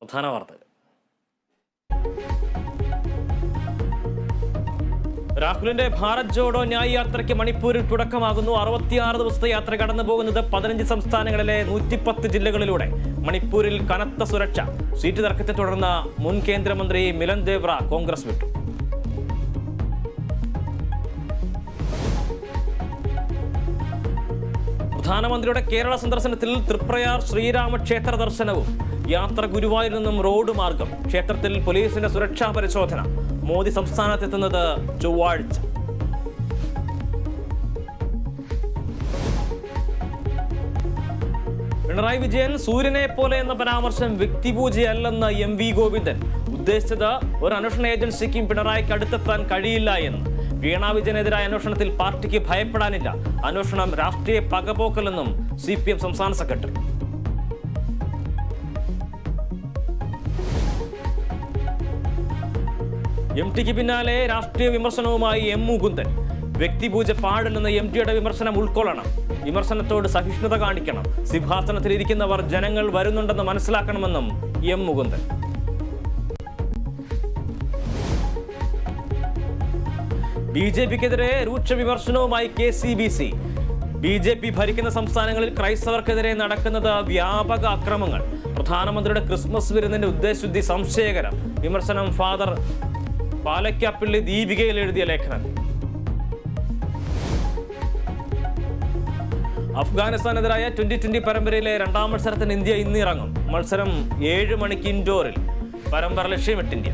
പ്രധാന വാർത്തകൾ. രാഹുലിന്റെ ഭാരത് ജോഡോ ന്യായ് യാത്രയ്ക്ക് മണിപ്പൂരിൽ തുടക്കമാകുന്നു. 66 ദിവസത്തെ യാത്ര കടന്നു പോകുന്നത് 15 സംസ്ഥാനങ്ങളിലെ 110 ജില്ലകളിലൂടെ. മണിപ്പൂരിൽ കനത്ത സുരക്ഷ. സീറ്റ് തർക്കത്തെ തുടർന്ന് മുൻ കേന്ദ്രമന്ത്രി മിലൻ ദേവ്ര കോൺഗ്രസ് വിട്ടു. പ്രധാനമന്ത്രിയുടെ കേരള സന്ദർശനത്തിൽ തൃപ്രയാർ ശ്രീരാമക്ഷേത്ര ദർശനവും. യാത്ര ഗുരുവായൂരിൽ നിന്നും റോഡ് മാർഗം. ക്ഷേത്രത്തിൽ പോലീസിന്റെ സുരക്ഷാ പരിശോധന. മോദി സംസ്ഥാനത്തെത്തുന്നത് ചൊവ്വാഴ്ച. പിണറായി വിജയൻ സൂര്യനെ പോലെ എന്ന പരാമർശം വ്യക്തിപൂജയല്ലെന്ന് MV ഗോവിന്ദൻ. ഉദ്ദേശിച്ചത് ഒരു അന്വേഷണ ഏജൻസിക്കും പിണറായിക്ക് അടുത്തെത്താൻ കഴിയില്ല എന്ന്. വീണ വിജയനെതിരായ അന്വേഷണത്തിൽ പാർട്ടിക്ക് ഭയപ്പെടാനില്ല. അന്വേഷണം രാഷ്ട്രീയ പകപോക്കലെന്നും CPM സംസ്ഥാന സെക്രട്ടറി. MTക്ക് പിന്നാലെ രാഷ്ട്രീയ വിമർശനവുമായി M മുകുന്ദൻ. വ്യക്തിപൂജ പാടില്ലെന്ന MTയുടെ വിമർശനം ഉൾക്കൊള്ളണം. വിമർശനത്തോട് സഹിഷ്ണുത കാണിക്കണം. സിംഹാസനത്തിലിരിക്കുന്നവർ ജനങ്ങൾ വരുന്നുണ്ടെന്ന് മനസ്സിലാക്കണമെന്നും M മുകുന്ദൻ. BJPക്കെതിരെ രൂക്ഷ വിമർശനവുമായി KCBC. BJP ഭരിക്കുന്ന സംസ്ഥാനങ്ങളിൽ ക്രൈസ്തവർക്കെതിരെ നടക്കുന്നത് വ്യാപക അക്രമങ്ങൾ. പ്രധാനമന്ത്രിയുടെ ക്രിസ്മസ് വിരുന്നിന്റെ ഉദ്ദേശശുദ്ധി സംശയകരം. വിമർശനം ഫാദർ പാലക്കാപ്പള്ളി ദീപികയിൽ എഴുതിയ ലേഖനത്തിൽ. അഫ്ഗാനിസ്ഥാനെതിരായ 2020 പരമ്പരയിലെ 2ാം മത്സരത്തിന് ഇന്ത്യ ഇന്നിറങ്ങും. മത്സരം 7 മണിക്ക് ഇൻഡോറിൽ. പരമ്പര ലക്ഷ്യമിട്ട് ഇന്ത്യ.